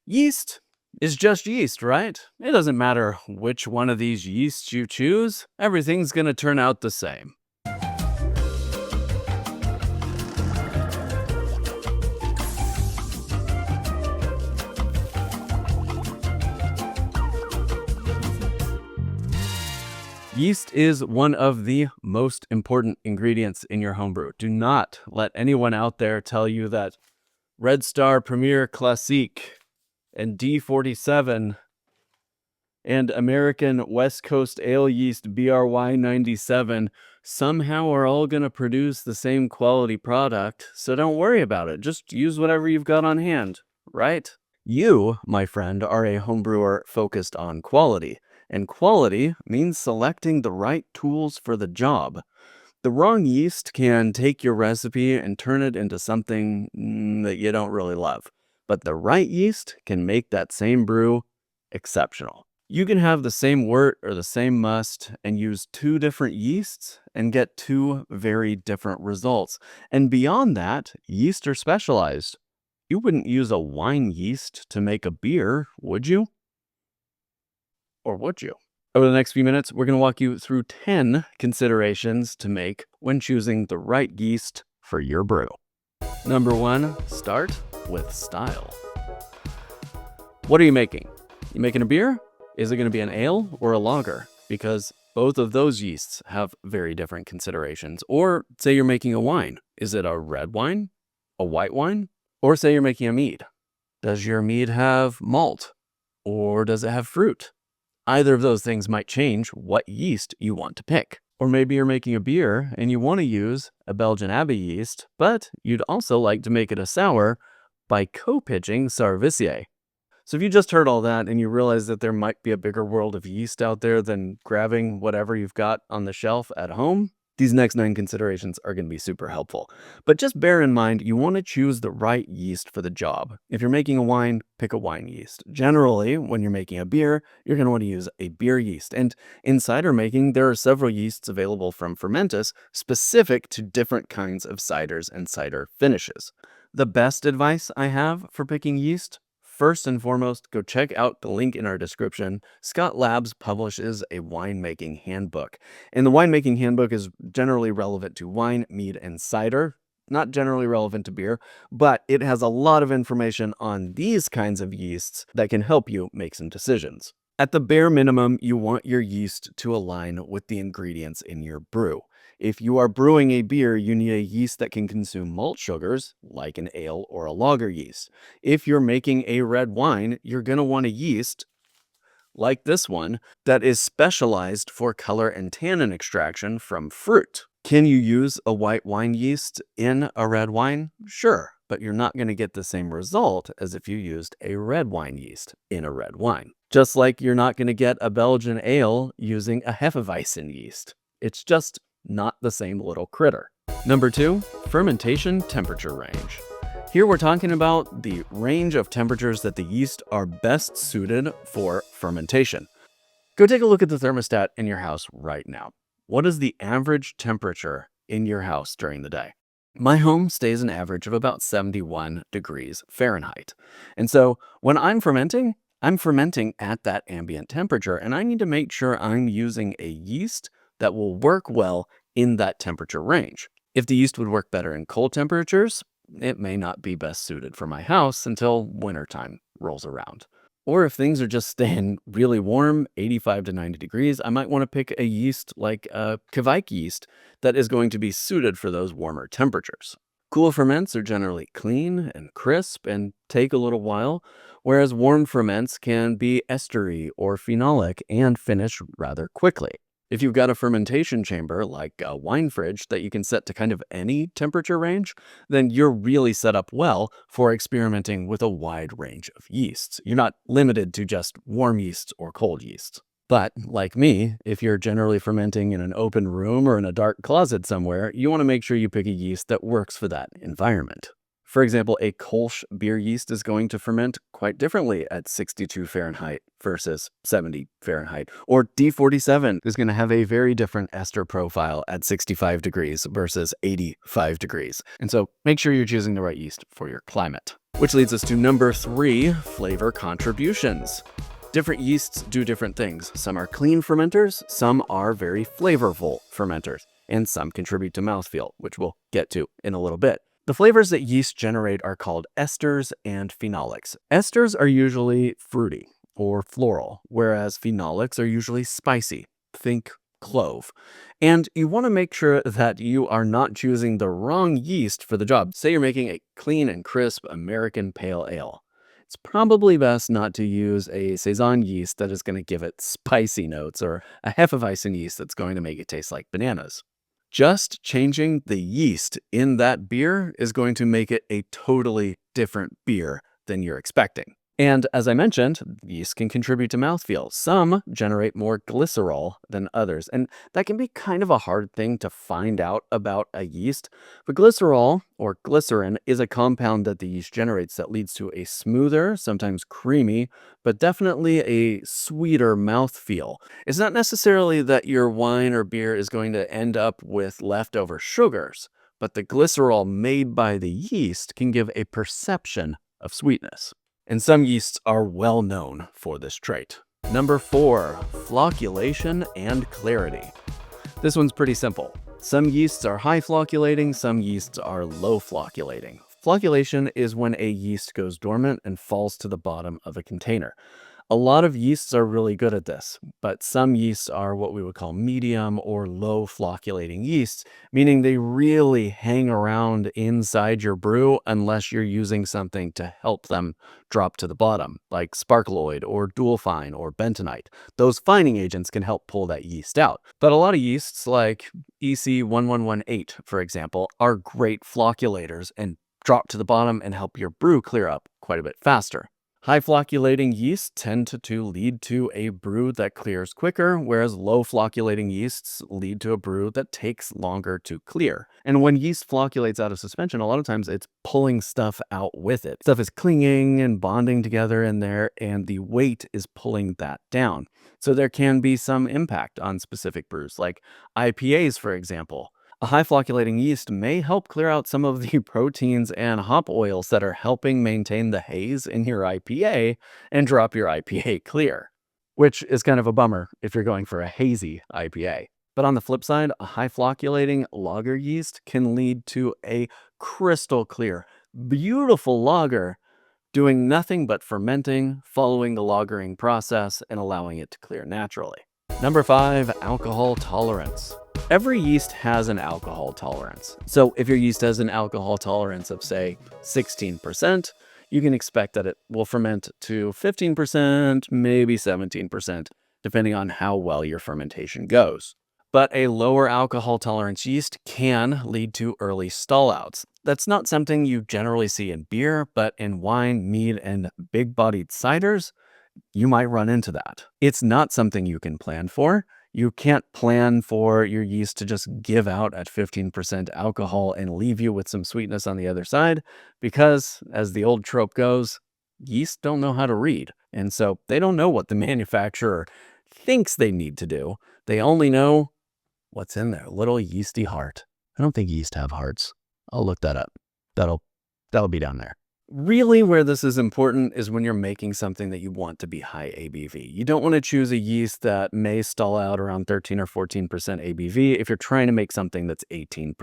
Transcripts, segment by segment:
Yeast is just yeast, right? It doesn't matter which one of these yeasts you choose, everything's going to turn out the same. Yeast is one of the most important ingredients in your homebrew. Do not let anyone out there tell you that Red Star Premier Classique and D47 and American West Coast Ale Yeast BRY 97 somehow are all going to produce the same quality product. So don't worry about it. Just use whatever you've got on hand, right? You, my friend, are a homebrewer focused on quality. And quality means selecting the right tools for the job. The wrong yeast can take your recipe and turn it into something that you don't really love. But the right yeast can make that same brew exceptional. You can have the same wort or the same must and use two different yeasts and get two very different results. And beyond that, yeast are specialized. You wouldn't use a wine yeast to make a beer, would you? Or would you? Over the next few minutes, we're going to walk you through 10 considerations to make when choosing the right yeast for your brew. Number 1, start with style. What are you making? You making a beer? Is it going to be an ale or a lager? Because both of those yeasts have very different considerations. Or say you're making a wine. Is it a red wine? A white wine? Or say you're making a mead. Does your mead have malt? Or does it have fruit? Either of those things might change what yeast you want to pick. Or maybe you're making a beer and you want to use a Belgian Abbey yeast, but you'd also like to make it a sour by co-pitching Cerevisier. So if you just heard all that and you realize that there might be a bigger world of yeast out there than grabbing whatever you've got on the shelf at home, these next 9 considerations are going to be super helpful. But just bear in mind, you want to choose the right yeast for the job. If you're making a wine, pick a wine yeast. Generally, when you're making a beer, you're going to want to use a beer yeast. And in cider making, there are several yeasts available from Fermentis specific to different kinds of ciders and cider finishes. The best advice I have for picking yeast: first and foremost, go check out the link in our description. Scott Labs publishes a winemaking handbook. And the winemaking handbook is generally relevant to wine, mead, and cider. Not generally relevant to beer, but it has a lot of information on these kinds of yeasts that can help you make some decisions. At the bare minimum, you want your yeast to align with the ingredients in your brew. If you are brewing a beer, you need a yeast that can consume malt sugars, like an ale or a lager yeast. If you're making a red wine, you're going to want a yeast, like this one, that is specialized for color and tannin extraction from fruit. Can you use a white wine yeast in a red wine? Sure, but you're not going to get the same result as if you used a red wine yeast in a red wine. Just like you're not going to get a Belgian ale using a Hefeweizen yeast. It's just not the same little critter. Number 2, fermentation temperature range. Here we're talking about the range of temperatures that the yeast are best suited for fermentation. Go take a look at the thermostat in your house right now. What is the average temperature in your house during the day? My home stays an average of about 71 degrees Fahrenheit. And so when I'm fermenting at that ambient temperature, and I need to make sure I'm using a yeast that will work well in that temperature range. If the yeast would work better in cold temperatures, it may not be best suited for my house until wintertime rolls around. Or if things are just staying really warm, 85 to 90 degrees, I might want to pick a yeast like a Kveik yeast that is going to be suited for those warmer temperatures. Cool ferments are generally clean and crisp and take a little while, whereas warm ferments can be estery or phenolic and finish rather quickly. If you've got a fermentation chamber like a wine fridge that you can set to kind of any temperature range, then you're really set up well for experimenting with a wide range of yeasts. You're not limited to just warm yeasts or cold yeasts. But like me, if you're generally fermenting in an open room or in a dark closet somewhere, you want to make sure you pick a yeast that works for that environment. For example, a Kolsch beer yeast is going to ferment quite differently at 62 Fahrenheit versus 70 Fahrenheit. Or D47 is going to have a very different ester profile at 65 degrees versus 85 degrees. And so make sure you're choosing the right yeast for your climate. Which leads us to number 3, flavor contributions. Different yeasts do different things. Some are clean fermenters, some are very flavorful fermenters, and some contribute to mouthfeel, which we'll get to in a little bit. The flavors that yeast generate are called esters and phenolics. Esters are usually fruity or floral, whereas phenolics are usually spicy. Think clove. And you want to make sure that you are not choosing the wrong yeast for the job. Say you're making a clean and crisp American pale ale. It's probably best not to use a Saison yeast that is going to give it spicy notes or a Hefeweizen yeast that's going to make it taste like bananas. Just changing the yeast in that beer is going to make it a totally different beer than you're expecting. And as I mentioned, yeast can contribute to mouthfeel. Some generate more glycerol than others, and that can be kind of a hard thing to find out about a yeast. But glycerol, or glycerin, is a compound that the yeast generates that leads to a smoother, sometimes creamy, but definitely a sweeter mouthfeel. It's not necessarily that your wine or beer is going to end up with leftover sugars, but the glycerol made by the yeast can give a perception of sweetness. And some yeasts are well known for this trait. Number 4, flocculation and clarity. This one's pretty simple. Some yeasts are high flocculating, some yeasts are low flocculating. Flocculation is when a yeast goes dormant and falls to the bottom of a container. A lot of yeasts are really good at this, but some yeasts are what we would call medium or low flocculating yeasts, meaning they really hang around inside your brew unless you're using something to help them drop to the bottom, like sparkloid or dual fine or bentonite. Those fining agents can help pull that yeast out. But a lot of yeasts, like EC1118, for example, are great flocculators and drop to the bottom and help your brew clear up quite a bit faster. High flocculating yeasts tend to lead to a brew that clears quicker, whereas low flocculating yeasts lead to a brew that takes longer to clear. And when yeast flocculates out of suspension, a lot of times it's pulling stuff out with it. Stuff is clinging and bonding together in there, and the weight is pulling that down. So there can be some impact on specific brews, like IPAs, for example. A high flocculating yeast may help clear out some of the proteins and hop oils that are helping maintain the haze in your IPA and drop your IPA clear, which is kind of a bummer if you're going for a hazy IPA. But on the flip side, a high flocculating lager yeast can lead to a crystal clear, beautiful lager doing nothing but fermenting, following the lagering process, and allowing it to clear naturally. Number 5, alcohol tolerance. Every yeast has an alcohol tolerance. So if your yeast has an alcohol tolerance of, say, 16%, you can expect that it will ferment to 15%, maybe 17%, depending on how well your fermentation goes. But a lower alcohol tolerance yeast can lead to early stallouts. That's not something you generally see in beer, but in wine, mead, and big-bodied ciders, you might run into that. It's not something you can plan for. You can't plan for your yeast to just give out at 15% alcohol and leave you with some sweetness on the other side because, as the old trope goes, yeast don't know how to read. And so they don't know what the manufacturer thinks they need to do. They only know what's in their little yeasty heart. I don't think yeast have hearts. I'll look that up. That'll be down there. Really, where this is important is when you're making something that you want to be high ABV. You don't want to choose a yeast that may stall out around 13 or 14% ABV if you're trying to make something that's 18%.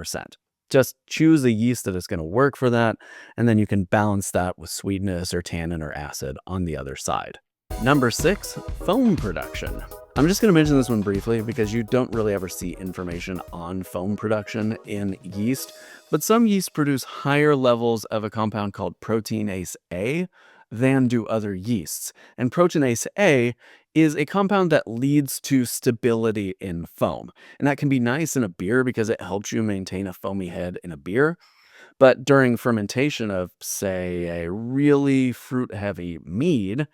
Just choose a yeast that is going to work for that, and then you can balance that with sweetness or tannin or acid on the other side. Number 6, foam production. I'm just going to mention this one briefly because you don't really ever see information on foam production in yeast, but some yeasts produce higher levels of a compound called proteinase A than do other yeasts. And proteinase A is a compound that leads to stability in foam. And that can be nice in a beer because it helps you maintain a foamy head in a beer. But during fermentation of, say, a really fruit-heavy mead,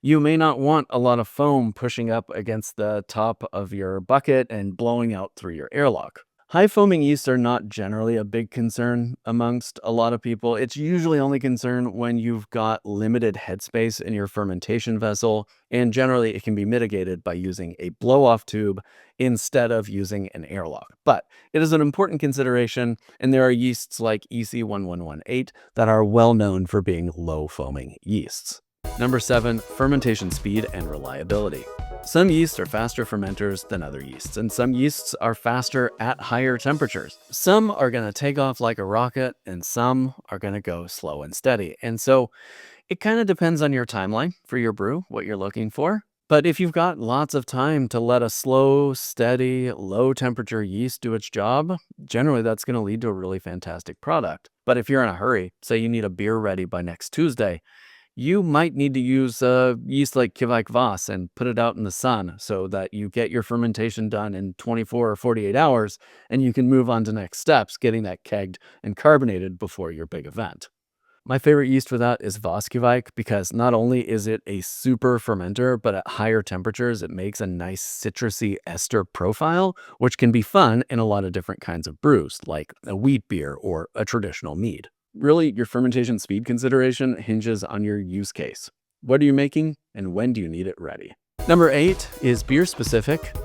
you may not want a lot of foam pushing up against the top of your bucket and blowing out through your airlock. High foaming yeasts are not generally a big concern amongst a lot of people. It's usually only concern when you've got limited headspace in your fermentation vessel, and generally it can be mitigated by using a blow-off tube instead of using an airlock. But it is an important consideration, and there are yeasts like EC1118 that are well known for being low foaming yeasts. Number 7, fermentation speed and reliability. Some yeasts are faster fermenters than other yeasts, and some yeasts are faster at higher temperatures. Some are going to take off like a rocket, and some are going to go slow and steady. And so it kind of depends on your timeline for your brew, what you're looking for. But if you've got lots of time to let a slow, steady, low temperature yeast do its job, generally that's going to lead to a really fantastic product. But if you're in a hurry, say you need a beer ready by next Tuesday, you might need to use yeast like Kveik Vass and put it out in the sun so that you get your fermentation done in 24 or 48 hours and you can move on to next steps, getting that kegged and carbonated before your big event. My favorite yeast for that is Vass Kveik because not only is it a super fermenter, but at higher temperatures, it makes a nice citrusy ester profile, which can be fun in a lot of different kinds of brews, like a wheat beer or a traditional mead. Really, your fermentation speed consideration hinges on your use case. What are you making and when do you need it ready? Number 8 is beer-specific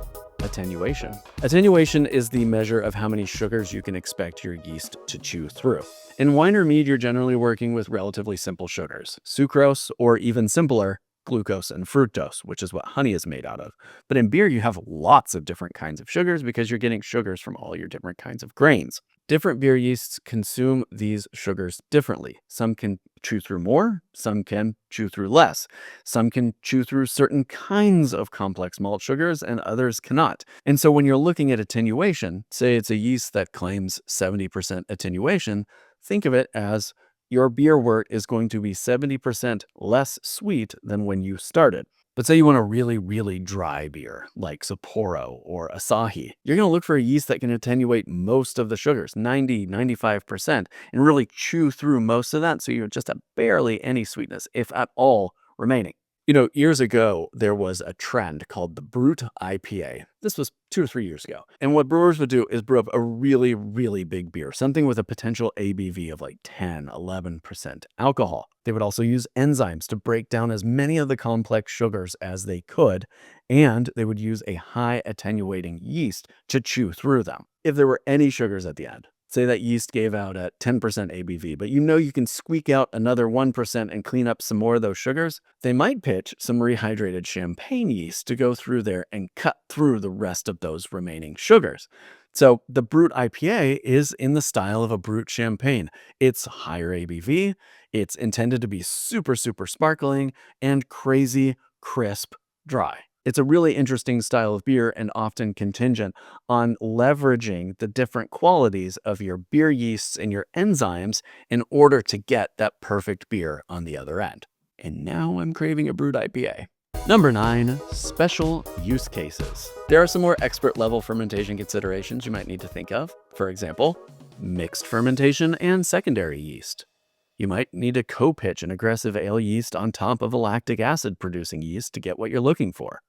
attenuation. Attenuation is the measure of how many sugars you can expect your yeast to chew through. In wine or mead, you're generally working with relatively simple sugars, sucrose, or even simpler, glucose and fructose, which is what honey is made out of. But in beer, you have lots of different kinds of sugars because you're getting sugars from all your different kinds of grains. Different beer yeasts consume these sugars differently. Some can chew through more, some can chew through less. Some can chew through certain kinds of complex malt sugars and others cannot. And so when you're looking at attenuation, say it's a yeast that claims 70% attenuation, think of it as your beer wort is going to be 70% less sweet than when you started. But say you want a really, really dry beer, like Sapporo or Asahi. You're going to look for a yeast that can attenuate most of the sugars, 90, 95%, and really chew through most of that so you just have barely any sweetness, if at all, remaining. Years ago, there was a trend called the Brut IPA. This was 2 or 3 years ago. And what brewers would do is brew up a really, really big beer, something with a potential ABV of like 10, 11% alcohol. They would also use enzymes to break down as many of the complex sugars as they could, and they would use a high attenuating yeast to chew through them. If there were any sugars at the end, say that yeast gave out at 10% ABV, but you can squeak out another 1% and clean up some more of those sugars, they might pitch some rehydrated champagne yeast to go through there and cut through the rest of those remaining sugars. So the Brut IPA is in the style of a Brut champagne. It's higher ABV, it's intended to be super, super sparkling, and crazy, crisp, dry. It's a really interesting style of beer and often contingent on leveraging the different qualities of your beer yeasts and your enzymes in order to get that perfect beer on the other end. And now I'm craving a brewed IPA. Number 9, special use cases. There are some more expert level fermentation considerations you might need to think of. For example, mixed fermentation and secondary yeast. You might need to co-pitch an aggressive ale yeast on top of a lactic acid producing yeast to get what you're looking for.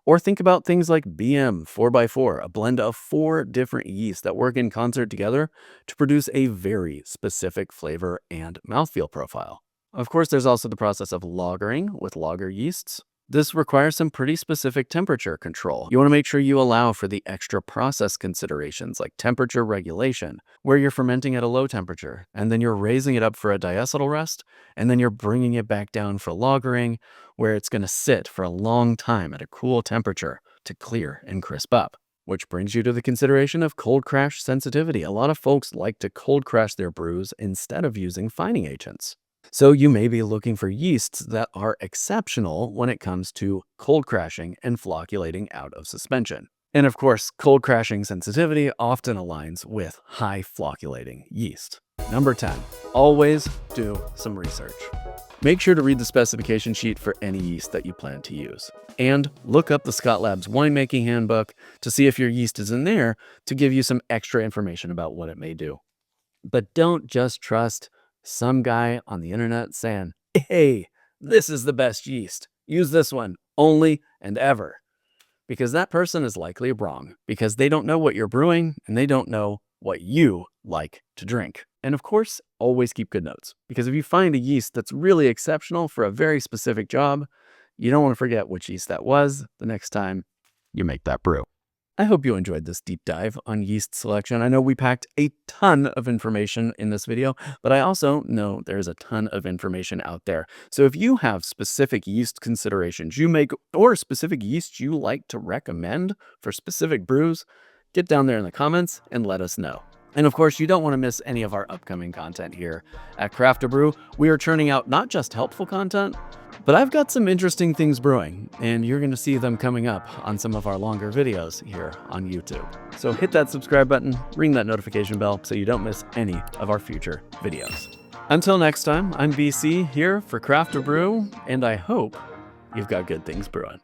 Or think about things like BM 4x4, a blend of 4 different yeasts that work in concert together to produce a very specific flavor and mouthfeel profile. Of course, there's also the process of lagering with lager yeasts. This requires some pretty specific temperature control. You want to make sure you allow for the extra process considerations like temperature regulation, where you're fermenting at a low temperature, and then you're raising it up for a diacetyl rest, and then you're bringing it back down for lagering, where it's going to sit for a long time at a cool temperature to clear and crisp up. Which brings you to the consideration of cold crash sensitivity. A lot of folks like to cold crash their brews instead of using fining agents. So you may be looking for yeasts that are exceptional when it comes to cold crashing and flocculating out of suspension. And of course, cold crashing sensitivity often aligns with high flocculating yeast. Number 10, always do some research. Make sure to read the specification sheet for any yeast that you plan to use. And look up the Scott Labs winemaking handbook to see if your yeast is in there to give you some extra information about what it may do. But don't just trust some guy on the internet saying, hey, this is the best yeast. Use this one only and ever. because that person is likely wrong, because they don't know what you're brewing and they don't know what you like to drink. And of course, always keep good notes, because if you find a yeast that's really exceptional for a very specific job, you don't want to forget which yeast that was the next time you make that brew. I hope you enjoyed this deep dive on yeast selection. I know we packed a ton of information in this video, but I also know there's a ton of information out there. So if you have specific yeast considerations you make or specific yeast you like to recommend for specific brews, get down there in the comments and let us know. And of course, you don't want to miss any of our upcoming content here at CraftaBrew. We are churning out not just helpful content, but I've got some interesting things brewing, and you're going to see them coming up on some of our longer videos here on YouTube. So hit that subscribe button, ring that notification bell so you don't miss any of our future videos. Until next time, I'm BC here for CraftaBrew, and I hope you've got good things brewing.